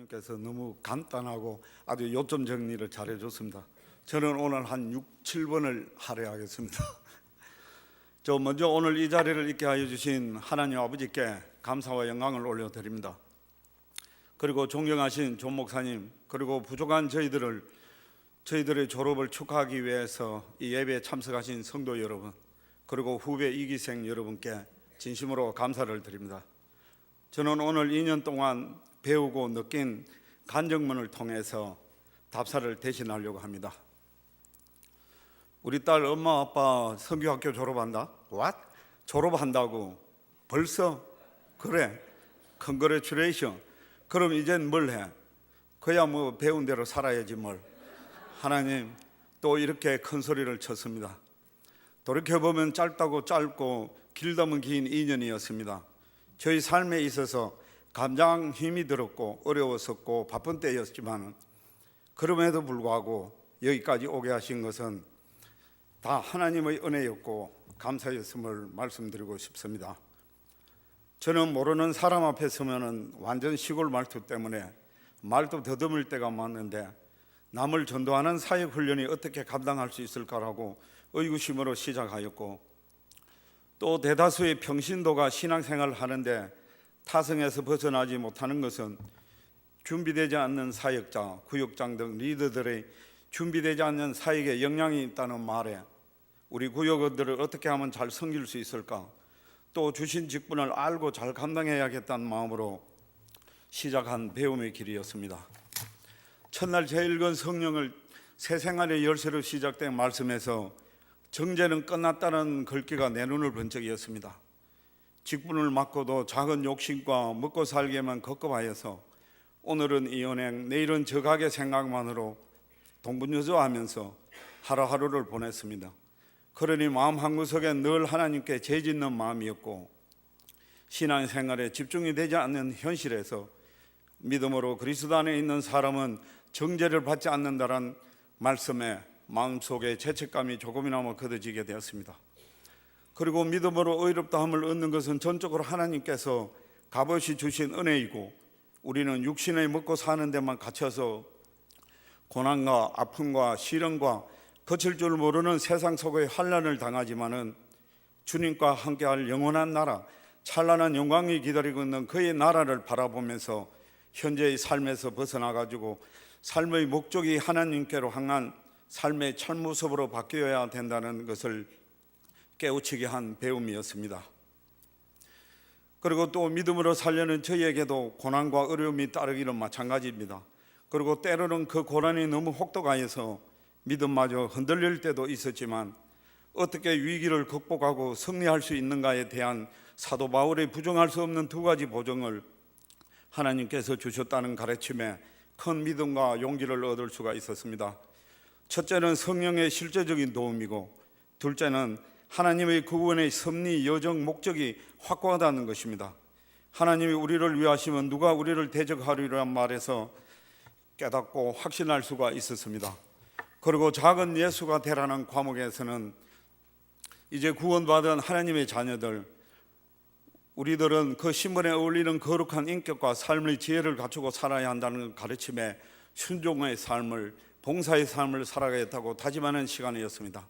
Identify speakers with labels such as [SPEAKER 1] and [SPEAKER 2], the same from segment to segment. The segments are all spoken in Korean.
[SPEAKER 1] 목사님께서 너무 간단하고 아주 요점 정리를 잘 해줬습니다. 저는 오늘 한 6, 7번을 할애하겠습니다. 저 먼저 오늘 이 자리를 있게 하여 주신 하나님 아버지께 감사와 영광을 올려드립니다. 그리고 존경하신 존 목사님, 그리고 부족한 저희들의 졸업을 축하하기 위해서 이 예배에 참석하신 성도 여러분, 그리고 후배 이기생 여러분께 진심으로 감사를 드립니다. 저는 오늘 2년 동안 배우고 느낀 간증문을 통해서 답사를 대신하려고 합니다. 우리 딸 엄마 아빠 성교학교 졸업한다? What? 졸업한다고? 벌써? 그래, Congratulations. 그럼 이젠 뭘 해? 그야 뭐 배운 대로 살아야지 뭘. 하나님 또 이렇게 큰 소리를 쳤습니다. 돌이켜보면 짧고 길다면 긴 2년이었습니다. 저희 삶에 있어서 가장 힘이 들었고 어려웠었고 바쁜 때였지만 그럼에도 불구하고 여기까지 오게 하신 것은 다 하나님의 은혜였고 감사였음을 말씀드리고 싶습니다. 저는 모르는 사람 앞에 서면은 완전 시골 말투 때문에 말도 더듬을 때가 많은데 남을 전도하는 사역 훈련이 어떻게 감당할 수 있을까라고 의구심으로 시작하였고, 또 대다수의 평신도가 신앙생활을 하는데 타성에서 벗어나지 못하는 것은 준비되지 않는 사역자, 구역장 등 리더들의 준비되지 않는 사역에 영향이 있다는 말에 우리 구역원들을 어떻게 하면 잘 섬길 수 있을까, 또 주신 직분을 알고 잘 감당해야겠다는 마음으로 시작한 배움의 길이었습니다. 첫날 제 읽은 성령을 새 생활의 열쇠로 시작된 말씀에서 정죄는 끝났다는 글귀가 내 눈을 본 적이었습니다. 직분을 맡고도 작은 욕심과 먹고 살기에만 급급하여서 오늘은 이 은행, 내일은 저 가게 생각만으로 동분여조하면서 하루하루를 보냈습니다. 그러니 마음 한구석에 늘 하나님께 죄짓는 마음이었고, 신앙생활에 집중이 되지 않는 현실에서 믿음으로 그리스도 안에 있는 사람은 정죄를 받지 않는다는 말씀에 마음속에 죄책감이 조금이나마 걷어지게 되었습니다. 그리고 믿음으로 의롭다함을 얻는 것은 전적으로 하나님께서 값없이 주신 은혜이고, 우리는 육신에 먹고 사는 데만 갇혀서 고난과 아픔과 시련과 거칠 줄 모르는 세상 속의 환난을 당하지만은 주님과 함께할 영원한 나라, 찬란한 영광이 기다리고 있는 그의 나라를 바라보면서 현재의 삶에서 벗어나가지고 삶의 목적이 하나님께로 향한 삶의 첫 모습으로 바뀌어야 된다는 것을 깨우치게 한 배움이었습니다. 그리고 또 믿음으로 살려는 저희에게도 고난과 어려움이 따르기는 마찬가지입니다. 그리고 때로는 그 고난이 너무 혹독하여서 믿음마저 흔들릴 때도 있었지만 어떻게 위기를 극복하고 승리할 수 있는가에 대한 사도 바울의 부정할 수 없는 두 가지 보증을 하나님께서 주셨다는 가르침에 큰 믿음과 용기를 얻을 수가 있었습니다. 첫째는 성령의 실제적인 도움이고, 둘째는 하나님의 구원의 섭리, 여정, 목적이 확고하다는 것입니다. 하나님이 우리를 위하시면 누가 우리를 대적하리란 말에서 깨닫고 확신할 수가 있었습니다. 그리고 작은 예수가 되라는 과목에서는 이제 구원받은 하나님의 자녀들, 우리들은 그 신분에 어울리는 거룩한 인격과 삶의 지혜를 갖추고 살아야 한다는 가르침에 순종의 삶을, 봉사의 삶을 살아가겠다고 다짐하는 시간이었습니다.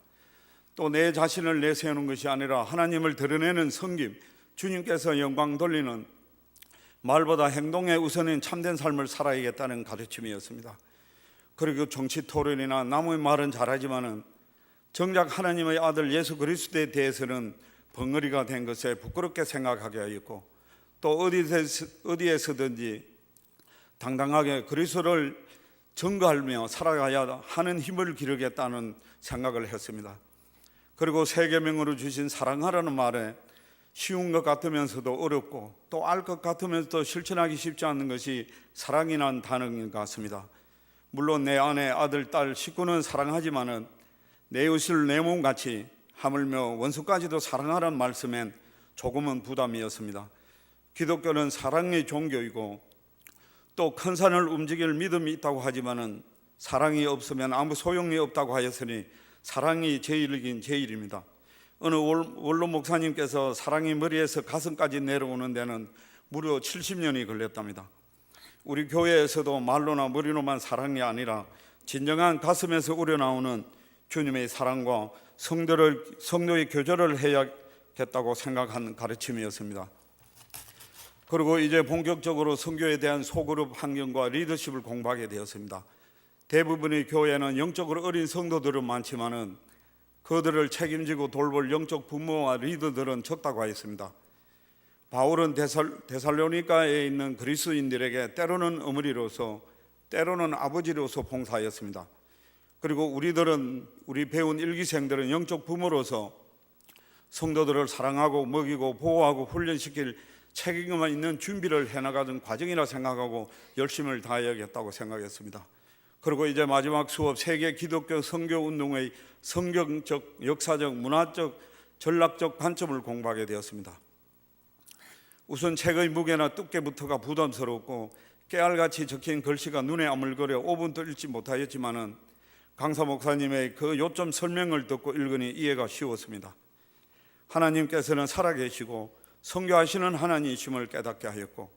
[SPEAKER 1] 또 내 자신을 내세우는 것이 아니라 하나님을 드러내는 섬김, 주님께서 영광 돌리는 말보다 행동에 우선인 참된 삶을 살아야겠다는 가르침이었습니다. 그리고 정치 토론이나 남의 말은 잘하지만은 정작 하나님의 아들 예수 그리스도에 대해서는 벙어리가 된 것에 부끄럽게 생각하게 하였고, 또 어디에서든지 당당하게 그리스도를 증거하며 살아가야 하는 힘을 기르겠다는 생각을 했습니다. 그리고 세 계명으로 주신 사랑하라는 말에 쉬운 것 같으면서도 어렵고 또 알 것 같으면서도 실천하기 쉽지 않는 것이 사랑이라는 단어인 것 같습니다. 물론 내 아내, 아들, 딸, 식구는 사랑하지만은 내 이웃을 내 몸같이, 하물며 원수까지도 사랑하라는 말씀엔 조금은 부담이었습니다. 기독교는 사랑의 종교이고 또 큰 산을 움직일 믿음이 있다고 하지만은 사랑이 없으면 아무 소용이 없다고 하였으니 사랑이 제일이긴 제일입니다. 어느 원로 목사님께서 사랑이 머리에서 가슴까지 내려오는 데는 무려 70년이 걸렸답니다. 우리 교회에서도 말로나 머리로만 사랑이 아니라 진정한 가슴에서 우러나오는 주님의 사랑과 성도의 교제를 해야겠다고 생각한 가르침이었습니다. 그리고 이제 본격적으로 선교에 대한 소그룹 환경과 리더십을 공부하게 되었습니다. 대부분의 교회는 영적으로 어린 성도들은 많지만은 그들을 책임지고 돌볼 영적 부모와 리더들은 적다고 하였습니다. 바울은 데살로니가에 있는 그리스도인들에게 때로는 어머니로서 때로는 아버지로서 봉사하였습니다. 그리고 우리 배운 일기생들은 영적 부모로서 성도들을 사랑하고 먹이고 보호하고 훈련시킬 책임만 있는 준비를 해나가는 과정이라 생각하고 열심을 다해야겠다고 생각했습니다. 그리고 이제 마지막 수업 세계 기독교 선교 운동의 성경적, 역사적, 문화적, 전략적 관점을 공부하게 되었습니다. 우선 책의 무게나 두께부터가 부담스럽고 깨알같이 적힌 글씨가 눈에 아물거려 5분도 읽지 못하였지만은 강사 목사님의 그 요점 설명을 듣고 읽으니 이해가 쉬웠습니다. 하나님께서는 살아계시고 선교하시는 하나님이심을 깨닫게 하였고,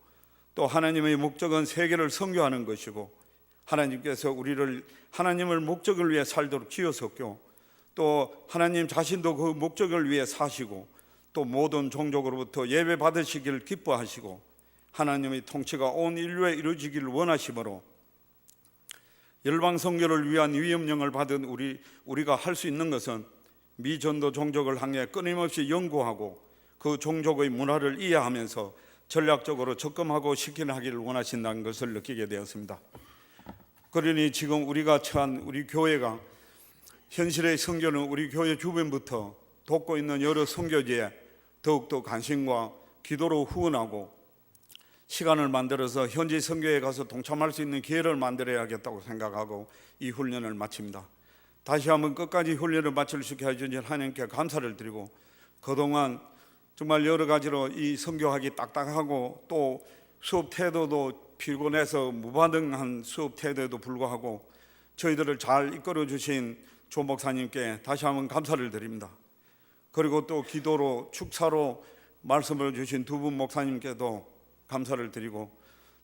[SPEAKER 1] 또 하나님의 목적은 세계를 선교하는 것이고, 하나님께서 우리를 하나님을 목적을 위해 살도록 지으셨고, 또 하나님 자신도 그 목적을 위해 사시고, 또 모든 종족으로부터 예배 받으시기를 기뻐하시고, 하나님의 통치가 온 인류에 이루어지기를 원하시므로 열방 선교를 위한 위임령을 받은 우리가 할 수 있는 것은 미전도 종족을 향해 끊임없이 연구하고 그 종족의 문화를 이해하면서 전략적으로 접근하고 실천하기를 원하신다는 것을 느끼게 되었습니다. 그러니 지금 우리가 처한 우리 교회가 현실의 선교는 우리 교회 주변부터 돕고 있는 여러 선교지에 더욱더 관심과 기도로 후원하고 시간을 만들어서 현지 선교에 가서 동참할 수 있는 기회를 만들어야겠다고 생각하고 이 훈련을 마칩니다. 다시 한번 끝까지 훈련을 마칠 수 있게 해주신 하나님께 감사를 드리고, 그동안 정말 여러 가지로 이 선교하기 딱딱하고 또 수업 태도도 피곤해서 무반응한 수업 태도에도 불구하고 저희들을 잘 이끌어 주신 조 목사님께 다시 한번 감사를 드립니다. 그리고 또 기도로 축사로 말씀을 주신 두 분 목사님께도 감사를 드리고,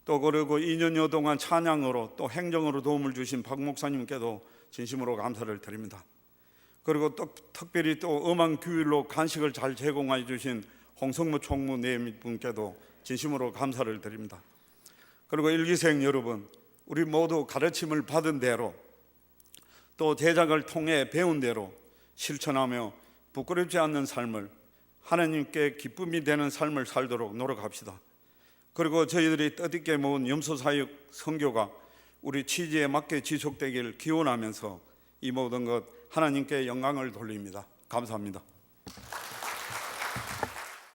[SPEAKER 1] 또 그리고 2년여 동안 찬양으로 또 행정으로 도움을 주신 박 목사님께도 진심으로 감사를 드립니다. 그리고 또 특별히 또 음악 규율로 간식을 잘 제공해 주신 홍성무 총무 네 분께도 진심으로 감사를 드립니다. 그리고 일기생 여러분, 우리 모두 가르침을 받은 대로 또 제작을 통해 배운 대로 실천하며 부끄럽지 않는 삶을, 하나님께 기쁨이 되는 삶을 살도록 노력합시다. 그리고 저희들이 뜻있게 모은 염소사역 선교가 우리 취지에 맞게 지속되기를 기원하면서 이 모든 것 하나님께 영광을 돌립니다. 감사합니다.